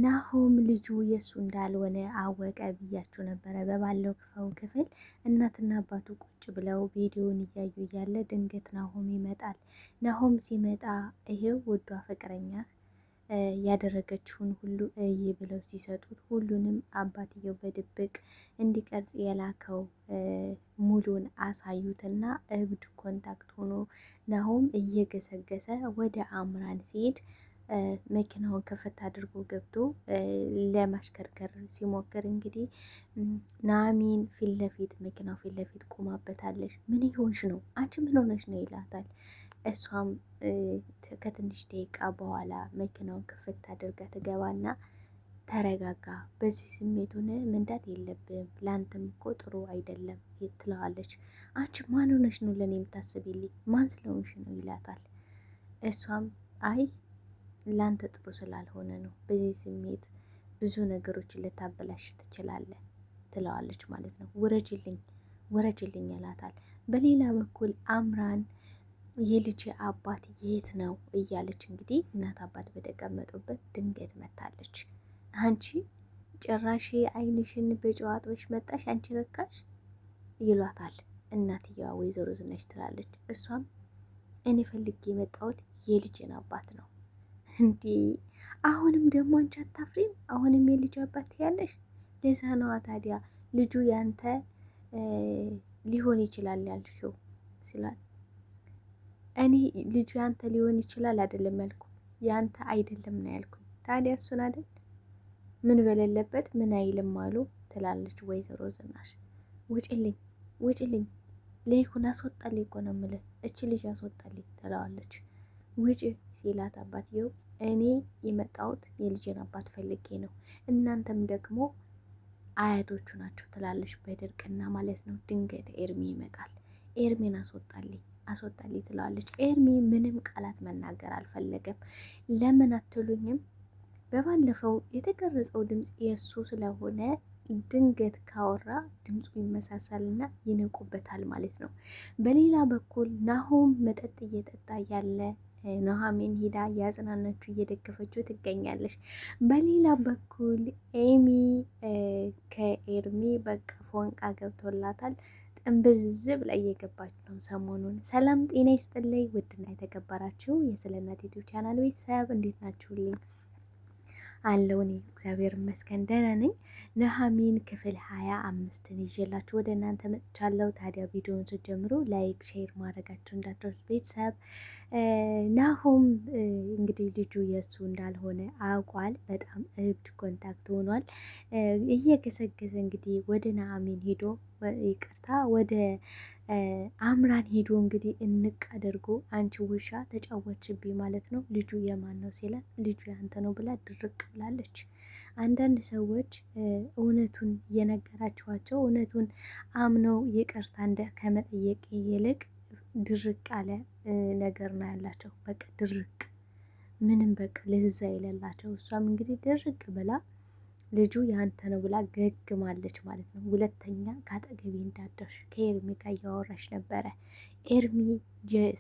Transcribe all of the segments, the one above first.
ናሆም ልጁ የእሱ እንዳልሆነ አወቀ ብያችሁ ነበረ በባለፈው ክፍል። እናትና አባቱ ቁጭ ብለው ቪዲዮን እያዩ እያለ ድንገት ናሆም ይመጣል። ናሆም ሲመጣ ይሄው ውዷ ፍቅረኛ ያደረገችውን ሁሉ እይ ብለው ሲሰጡት ሁሉንም አባትየው በድብቅ እንዲቀርጽ የላከው ሙሉን አሳዩትና እብድ ኮንታክት ሆኖ ናሆም እየገሰገሰ ወደ አምራን ሲሄድ መኪናውን ከፈት አድርጎ ገብቶ ለማሽከርከር ሲሞክር እንግዲህ ኑሐሚን ፊት ለፊት መኪናው ፊት ለፊት ቆማበታለች። ምን ይሆንሽ ነው አንቺ ምን ሆነሽ ነው ይላታል። እሷም ከትንሽ ደቂቃ በኋላ መኪናውን ክፍት አድርጋ ትገባና ተረጋጋ፣ በዚህ ስሜት ሆነ መንዳት የለብም ለአንተም እኮ ጥሩ አይደለም ትለዋለች። አንቺ ማን ሆነሽ ነው ለእኔ የምታስቢልኝ ማን ስለሆንሽ ነው ይላታል። እሷም አይ ላንተ ጥሩ ስላልሆነ ነው፣ በዚህ ስሜት ብዙ ነገሮችን ልታበላሽ ትችላለህ ትለዋለች ማለት ነው። ውረጅልኝ ውረጅልኝ ይላታል። በሌላ በኩል አምራን የልጅ አባት የት ነው እያለች እንግዲህ እናት አባት በተቀመጡበት ድንገት መታለች። አንቺ ጭራሽ አይንሽን በጨዋታዎች መጣሽ አንቺ ረካሽ ይሏታል። እናትየዋ ወይዘሮ ዝናሽ ትላለች። እሷም እኔ ፈልጌ የመጣሁት የልጅን አባት ነው። እንዲ አሁንም ደግሞ አንቺ አታፍሪም? አሁንም የልጅ አባት ያለሽ? ለዛ ነዋ ታዲያ ልጁ ያንተ ሊሆን ይችላል ያልሽው ሲላት፣ እኔ ልጁ ያንተ ሊሆን ይችላል አይደለም ያልኩ ያንተ አይደለም ነው ያልኩኝ። ታዲያ እሱን አይደል ምን በሌለበት ምን አይልም አሉ ትላለች ወይዘሮ ዝናሽ። ውጭልኝ ውጭልኝ፣ ለይኩን አስወጣልኝ እኮ ነው የምልህ፣ እቺ ልጅ አስወጣልኝ ትለዋለች። ውጭ ሲላት አባትየው እኔ የመጣሁት የልጄን አባት ፈልጌ ነው፣ እናንተም ደግሞ አያቶቹ ናቸው ትላለች በድርቅና ማለት ነው። ድንገት ኤርሚ ይመጣል። ኤርሚን አስወጣልኝ አስወጣልኝ ትለዋለች። ኤርሚ ምንም ቃላት መናገር አልፈለገም። ለምን አትሉኝም? በባለፈው የተቀረጸው ድምፅ የእሱ ስለሆነ ድንገት ካወራ ድምፁ ይመሳሰልና ይነቁበታል ማለት ነው። በሌላ በኩል ናሆም መጠጥ እየጠጣ ያለ ኑሐሚን ሂዳ ያጽናናችሁ እየደገፈችው ትገኛለች። በሌላ በኩል ኤሚ ከኤርሚ በቃ ፎንቃ ገብቶላታል። ጥንብዝ ብላ እየገባች ነው ሰሞኑን። ሰላም ጤና ይስጥልኝ ውድና የተከበራችሁ የስለናት ዩቲዩብ ቻናል ቤተሰብ እንዴት ናችሁልኝ? አለው እኔ እግዚአብሔር ይመስገን ደህና ነኝ። ኑሐሚን ክፍል 25ን ይዤላችሁ ወደ እናንተ መጥቻለሁ። ታዲያ ቪዲዮውን ስትጀምሩ ላይክ ሼር ማድረጋችሁ እንዳትረሱ ቤተሰብ። ናሆም እንግዲህ ልጁ የእሱ እንዳልሆነ አውቋል። በጣም እብድ ኮንታክት ሆኗል። እየገሰገሰ እንግዲህ ወደ ኑሐሚን ሄዶ ይቅርታ ወደ አምራን ሄዶ እንግዲህ እንቅ አድርጎ አንቺ ውሻ ተጫወችብኝ ማለት ነው፣ ልጁ የማን ነው ሲላት ልጁ ያንተ ነው ብላ ድርቅ ብላለች። አንዳንድ ሰዎች እውነቱን የነገራችኋቸው እውነቱን አምነው ይቅርታ ከመጠየቅ ይልቅ ድርቅ ያለ ነገር ነው ያላቸው። በቃ ድርቅ ምንም በቃ ልዛ የሌላቸው። እሷም እንግዲህ ድርቅ ብላ ልጁ ያንተ ነው ብላ ገግማለች ማለት ነው። ሁለተኛ ከአጠገቤ እንዳደርሽ ከኤርሚ ጋር እያወራሽ ነበረ። ኤርሚ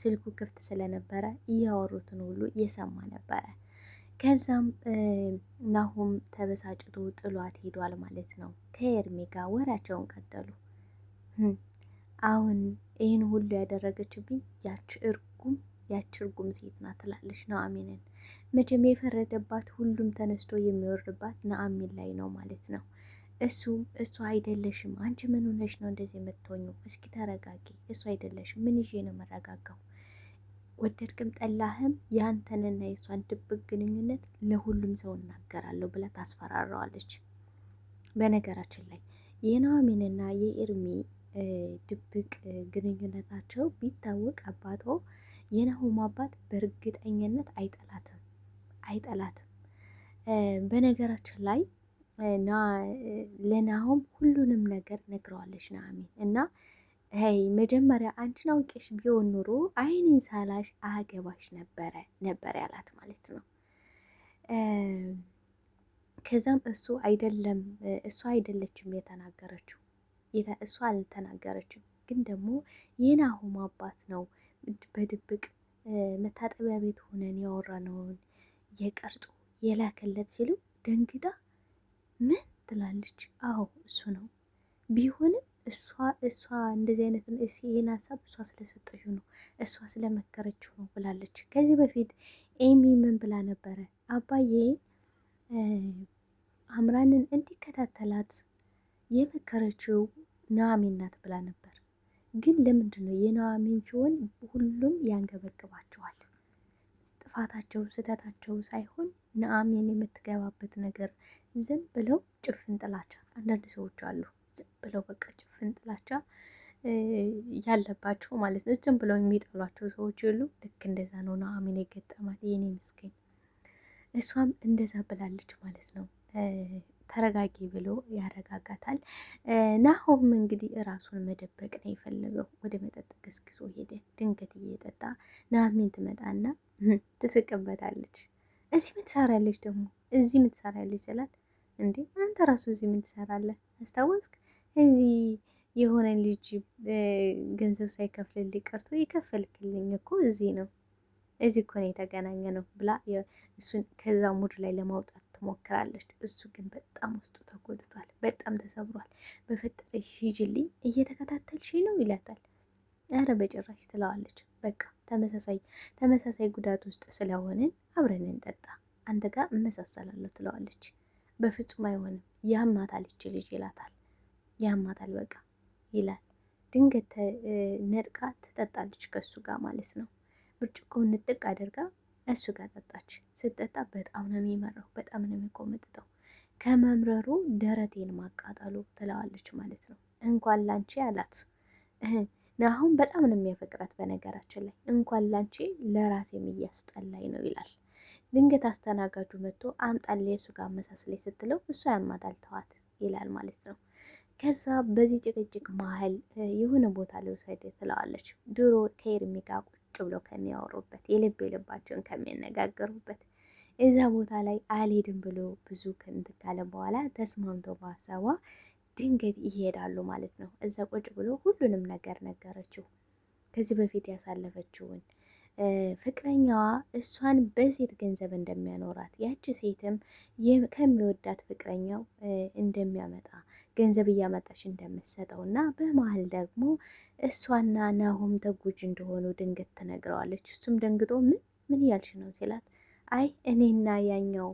ስልኩ ክፍት ስለነበረ እያወሩትን ሁሉ እየሰማ ነበረ። ከዛም ናሆም ተበሳጭቶ ጥሏት ሄዷል ማለት ነው። ከኤርሚ ጋር ወሬያቸውን ቀጠሉ። አሁን ይህን ሁሉ ያደረገችብኝ ያች እርጉም ሴት ናት ትላለች ኑሐሚንን። መቼም የፈረደባት ሁሉም ተነስቶ የሚወርድባት ኑሐሚን ላይ ነው ማለት ነው። እሱ አይደለሽም፣ አንቺ ምን ሆነሽ ነው እንደዚህ የምትሆኙ? እስኪ ተረጋጊ፣ እሱ አይደለሽም። ምን ይዤ ነው የምረጋጋው? ወደድክም ጠላህም የአንተንና የእሷን ድብቅ ግንኙነት ለሁሉም ሰው እናገራለሁ ብላ ታስፈራረዋለች። በነገራችን ላይ የኑሐሚንና የኤርሚ ድብቅ ግንኙነታቸው ቢታወቅ አባቶ የናሆም አባት በእርግጠኝነት አይጠላትም። በነገራችን ላይ ለናሆም ሁሉንም ነገር ነግረዋለች ኑሐሚን እና መጀመሪያ አንቺን አውቄሽ ቢሆን ኑሮ አይኔን ሳላሽ አገባሽ ነበር ያላት ማለት ነው። ከዛም እሱ አይደለችም የተናገረችው፣ እሱ አልተናገረችም። ግን ደግሞ የናሆም አባት ነው በድብቅ መታጠቢያ ቤት ሆነን ያወራነውን የቀርጾ የላከለት ሲሉ ደንግጣ ምን ትላለች? አዎ እሱ ነው ቢሆንም እሷ እንደዚህ አይነት ይህን ሀሳብ እሷ ስለሰጠችው ነው እሷ ስለመከረችው ነው ብላለች። ከዚህ በፊት ኤሚ ምን ብላ ነበረ? አባዬ አምራንን እንዲከታተላት የመከረችው ኑሐሚን ናት ብላ ነበር። ግን ለምንድን ነው የኑሐሚን ሲሆን ሁሉም ያንገበግባቸዋል? ጥፋታቸው ስህተታቸው ሳይሆን ኑሐሚን የምትገባበት ነገር ዝም ብለው ጭፍን ጥላቻ። አንዳንድ ሰዎች አሉ ዝም ብለው በቃ ጭፍን ጥላቻ ያለባቸው ማለት ነው። ዝም ብለው የሚጠሏቸው ሰዎች የሉ። ልክ እንደዛ ነው ኑሐሚን የገጠማት የኔ ምስኪን። እሷም እንደዛ ብላለች ማለት ነው። ተረጋጊ ብሎ ያረጋጋታል። ናሆም እንግዲህ እራሱን መደበቅ ነው የፈለገው። ወደ መጠጥ ገስግሶ ሄደ። ድንገት እየጠጣ ኑሐሚን ትመጣና ትስቅበታለች። እዚህ ምን ትሰራለች ደግሞ እዚህ ምን ትሰራለች ስላት፣ እንዴ አንተ ራሱ እዚህ ምን ትሰራለህ? አስታወስክ? እዚህ የሆነ ልጅ ገንዘብ ሳይከፍልልኝ ቀርቶ የከፈልክልኝ እኮ እዚህ ነው፣ እዚህ እኮ ነው የተገናኘ ነው ብላ እሱን ከዛ ሙድ ላይ ለማውጣት ትሞክራለች። እሱ ግን በጣም ውስጡ ተጎድቷል፣ በጣም ተሰብሯል። በፈጠረሽ ሂጂልኝ፣ እየተከታተልሽ ነው ይላታል። ኧረ በጭራሽ ትለዋለች። በቃ ተመሳሳይ ጉዳት ውስጥ ስለሆንን አብረን እንጠጣ፣ አንተ ጋር እመሳሰላለሁ ትለዋለች። በፍጹም አይሆንም፣ ያማታል ይች ልጅ ይላታል። ያማታል በቃ ይላል። ድንገት ነጥቃ ትጠጣለች ከእሱ ጋር ማለት ነው። ብርጭቆውን ንጥቅ አድርጋ እሱ ጋር ጠጣች። ስትጠጣ በጣም ነው የሚመራው፣ በጣም ነው የሚቆመጥጠው። ከመምረሩ ደረቴን ማቃጠሉ ትለዋለች ማለት ነው። እንኳን ላንቺ አላት። አሁን በጣም ነው የሚያፈቅራት በነገራችን ላይ። እንኳን ላንቺ ለራሴም እያስጠላኝ ነው ይላል። ድንገት አስተናጋጁ መጥቶ አምጣል የሱ ጋር አመሳስለኝ ስትለው እሷ ያማታል ተዋት ይላል ማለት ነው። ከዛ በዚህ ጭቅጭቅ መሀል የሆነ ቦታ ልውሰድ ትለዋለች። ድሮ ከኤርሚ ጋር ቁጭ ብለው ከሚያወሩበት የልብ የልባቸውን ከሚነጋገሩበት እዛ ቦታ ላይ አልሄድም ብሎ ብዙ ክንት ካለ በኋላ ተስማምቶ በሀሳቧ ድንገት ይሄዳሉ ማለት ነው። እዛ ቁጭ ብሎ ሁሉንም ነገር ነገረችው። ከዚህ በፊት ያሳለፈችውን ፍቅረኛዋ እሷን በሴት ገንዘብ እንደሚያኖራት ያቺ ሴትም ከሚወዳት ፍቅረኛው እንደሚያመጣ ገንዘብ እያመጣች እንደምትሰጠው እና በመሀል ደግሞ እሷና ናሆም ተጎጂ እንደሆኑ ድንገት ትነግረዋለች። እሱም ደንግጦ ምን እያልሽ ነው ሲላት፣ አይ እኔና ያኛው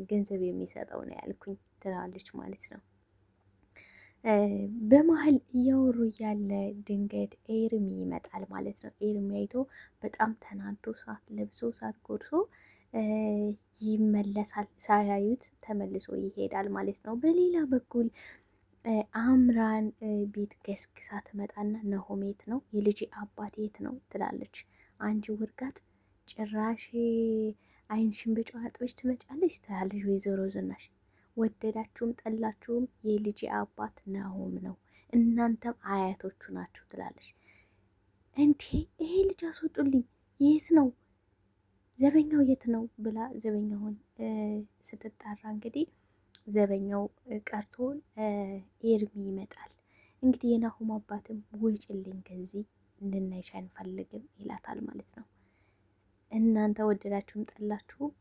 ገንዘብ የሚሰጠው ነው ያልኩኝ ትላለች ማለት ነው። በመሀል እያወሩ ያለ ድንገት ኤርሚ ይመጣል ማለት ነው። ኤርሚ አይቶ በጣም ተናዶ ሳት ለብሶ ሳት ጎርሶ ይመለሳል። ሳያዩት ተመልሶ ይሄዳል ማለት ነው። በሌላ በኩል አምራን ቤት ገስግሳ ትመጣና ናሆም የት ነው የልጅ አባት የት ነው ትላለች። አንቺ ውርጋት ጭራሽ አይንሽን በጨው አጥበሽ ትመጫለች ትላለች ወይዘሮ ዝናሽ። ወደዳችሁም ጠላችሁም የልጅ አባት ናሆም ነው፣ እናንተም አያቶቹ ናችሁ ትላለች። እንዴ ይሄ ልጅ አስወጡልኝ፣ የት ነው ዘበኛው የት ነው ብላ ዘበኛውን ስትጣራ እንግዲህ ዘበኛው ቀርቶ ኤርሚ ይመጣል። እንግዲህ የናሆም አባትም ውጭልኝ ከዚህ ልናይሽ አንፈልግም ይላታል ማለት ነው። እናንተ ወደዳችሁም ጠላችሁም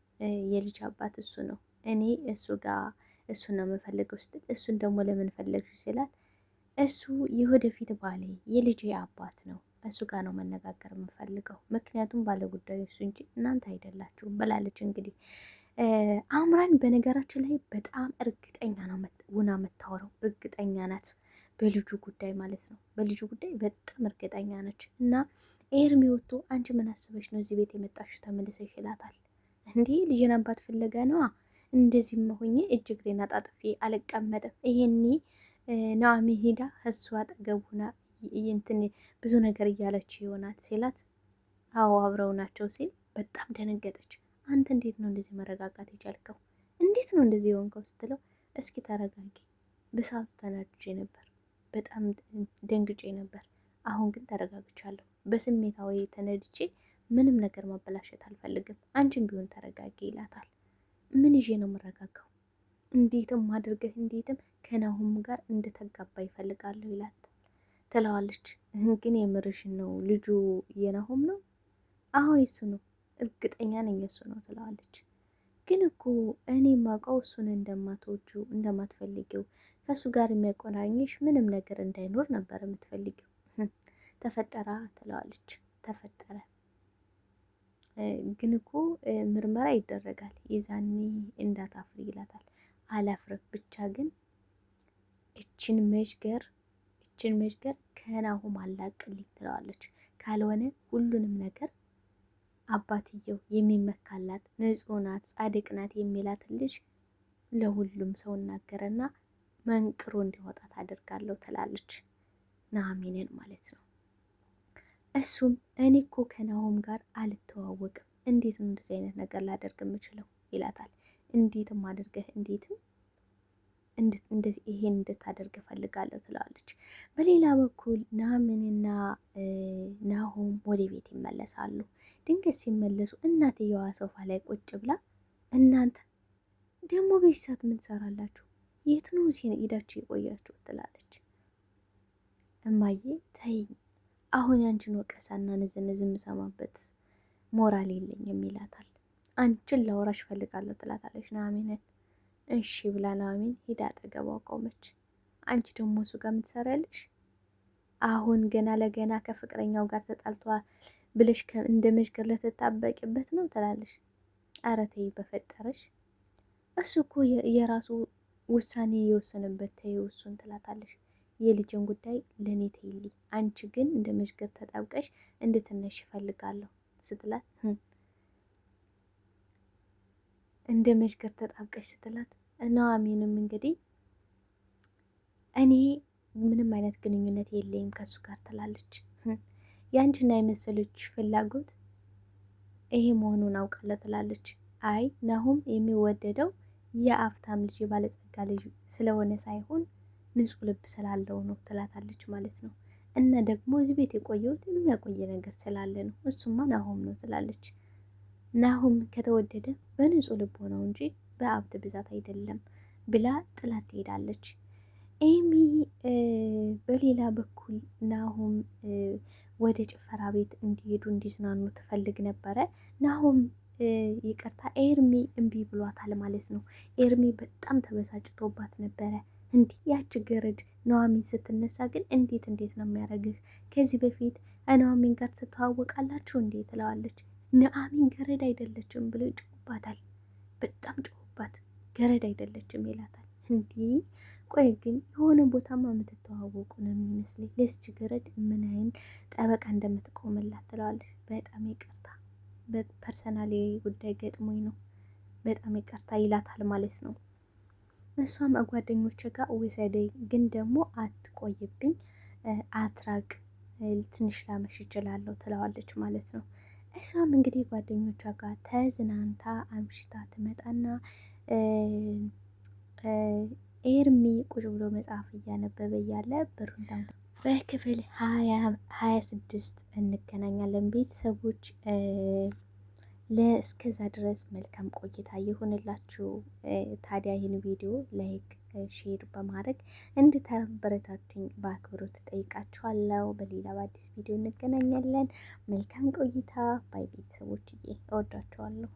የልጅ አባት እሱ ነው፣ እኔ እሱ ጋር እሱን ነው የምፈልገው ስትል እሱን ደግሞ ለምን ፈለግሽ ሲላት እሱ የወደፊት ባሌ የልጅ አባት ነው፣ እሱ ጋር ነው መነጋገር የምፈልገው፣ ምክንያቱም ባለ ጉዳዩ እሱ እንጂ እናንተ አይደላችሁም ብላለች። እንግዲህ አምራን በነገራችን ላይ በጣም እርግጠኛ ነው ውና የምታወራው፣ እርግጠኛ ናት በልጁ ጉዳይ ማለት ነው። በልጁ ጉዳይ በጣም እርግጠኛ ነች። እና ኤርሚ ወጥቶ አንቺ ምን አስበሽ ነው እዚህ ቤት የመጣሽ ተመልሰሽ ይላታል። እንዲህ ልጅን አባት ፍለጋ ነዋ፣ እንደዚህ መሆኜ እጅግሬን አጣጥፌ አልቀመጥም። ይሄኔ ኑሐሚን ሄዳ እሱ አጠገቡና እንትን ብዙ ነገር እያለች ይሆናል ሲላት፣ አዎ አብረው ናቸው ሲል በጣም ደነገጠች። አንተ እንዴት ነው እንደዚህ መረጋጋት የቻልከው? እንዴት ነው እንደዚህ የሆንከው ስትለው፣ እስኪ ተረጋጊ፣ በሰዓቱ ተናድጄ ነበር፣ በጣም ደንግጬ ነበር። አሁን ግን ተረጋግቻለሁ። በስሜታዊ ተነድቼ ምንም ነገር ማበላሸት አልፈልግም። አንቺም ቢሆን ተረጋጊ ይላታል። ምን ይዤ ነው የምረጋጋው? እንዴትም አድርገህ እንዴትም ከናሆም ጋር እንደተጋባ ይፈልጋለሁ ይላት ትለዋለች። ግን የምርሽን ነው ልጁ የናሆም ነው? አዎ የሱ ነው፣ እርግጠኛ ነኝ የሱ ነው ትለዋለች። ግን እኮ እኔ ማውቀው እሱን እንደማትወጁ እንደማትፈልጊው ከእሱ ጋር የሚያቆናኝሽ ምንም ነገር እንዳይኖር ነበር የምትፈልጊው። ተፈጠራ ትለዋለች። ተፈጠረ ግን እኮ ምርመራ ይደረጋል የዛኔ እንዳታፍሪ ይላታል። አላፍርም ብቻ ግን እችን መሽገር ከናሁም አላቅልኝ ትለዋለች። ካልሆነ ሁሉንም ነገር አባትየው የሚመካላት ንጹሕ ናት ጻድቅ ናት የሚላትን ልጅ ለሁሉም ሰው እናገረና መንቅሮ እንዲወጣ ታደርጋለሁ ትላለች። ኑሐሚንን ማለት ነው። እሱም እኔ እኮ ከናሆም ጋር አልተዋወቅም፣ እንዴት ነው እንደዚህ አይነት ነገር ላደርግ የምችለው ይላታል። እንዴትም አድርገህ እንደዚህ ይሄን እንድታደርግ እፈልጋለሁ ትላለች። በሌላ በኩል ኑሐሚንና ናሆም ወደ ቤት ይመለሳሉ። ድንገት ሲመለሱ እናትየዋ ሶፋ ላይ ቁጭ ብላ እናንተ ደግሞ በዚህ ሰዓት ምን ትሰራላችሁ? የት ነው ሄዳችሁ የቆያችሁ? ትላለች። እማዬ ተይኝ፣ አሁን ያንቺን ወቀሳና ንዝንዝ የምሰማበት ሞራል የለኝም ይላታል። አንቺን ላወራሽ እፈልጋለሁ ትላታለች ኑሐሚንን። እሺ ብላ ኑሐሚን ሄዳ አጠገቧ ቆመች። አንቺ ደግሞ እሱ ጋር የምትሰሪያለሽ? አሁን ገና ለገና ከፍቅረኛው ጋር ተጣልቷል ብለሽ እንደ መሽገር ልትጣበቂበት ነው ትላለች። ኧረ ተይ በፈጠረሽ፣ እሱ እኮ የራሱ ውሳኔ የወሰነበት ተይው እሱን ትላታለች። የልጅን ጉዳይ ለእኔ ተይልኝ፣ አንቺ ግን እንደ መሽገር ተጣብቀሽ እንድትነሽ ይፈልጋለሁ ስትላት እንደ መሽገር ተጣብቀሽ ስትላት ኑሐሚንም እንግዲህ እኔ ምንም አይነት ግንኙነት የለኝም ከሱ ጋር ትላለች። ያንቺና የመሰሎች ፍላጎት ይሄ መሆኑን አውቃለሁ ትላለች። አይ ናሆም የሚወደደው የአፍታም ልጅ የባለጸጋ ልጅ ስለሆነ ሳይሆን ንጹሕ ልብ ስላለው ነው ትላታለች ማለት ነው። እና ደግሞ እዚህ ቤት የቆየሁት የሚያቆየ ነገር ስላለ ነው፣ እሱማ ናሆም ነው ትላለች። ናሆም ከተወደደ በንጹሕ ልብ ሆነው እንጂ በሀብት ብዛት አይደለም ብላ ጥላት ትሄዳለች። ኤሚ በሌላ በኩል ናሆም ወደ ጭፈራ ቤት እንዲሄዱ እንዲዝናኑ ትፈልግ ነበረ። ናሆም ይቅርታ ኤርሚ እምቢ ብሏታል ማለት ነው። ኤርሚ በጣም ተበሳጭቶባት ነበረ። እንዲህ ያች ገረድ ኑሐሚን ስትነሳ ግን እንዴት ነው የሚያደርግህ? ከዚህ በፊት ኑሐሚን ጋር ትተዋወቃላችሁ እንዴ ትለዋለች። ኑሐሚን ገረድ አይደለችም ብሎ ይጮህባታል። በጣም ጮህባት። ገረድ አይደለችም ይላታል። እንዲህ ቆይ ግን የሆነ ቦታማ የምትተዋወቁ ነው የሚመስለኝ፣ ለስች ገረድ ምን አይነት ጠበቃ እንደምትቆምላት ትለዋለች። በጣም ይቅርታ በፐርሰናል ጉዳይ ገጥሞኝ ነው፣ በጣም ይቅርታ ይላታል ማለት ነው። እሷም ጓደኞች ጋር ውሰደኝ፣ ግን ደግሞ አትቆይብኝ፣ አትራቅ፣ ትንሽ ላመሽ እችላለሁ ትለዋለች ማለት ነው። እሷም እንግዲህ ጓደኞቿ ጋር ተዝናንታ አምሽታ ትመጣና ኤርሚ ቁጭ ብሎ መጽሐፍ እያነበበ እያለ ብሩን በክፍል 26 እንገናኛለን። ቤተሰቦች ለእስከዛ ድረስ መልካም ቆይታ ይሁንላችሁ። ታዲያ ይህን ቪዲዮ ላይክ፣ ሼር በማድረግ እንድታበረታቱኝ በአክብሮት ጠይቃችኋለሁ። በሌላ በአዲስ ቪዲዮ እንገናኛለን። መልካም ቆይታ ባይ ቤተሰቦችዬ፣ እወዳችኋለሁ።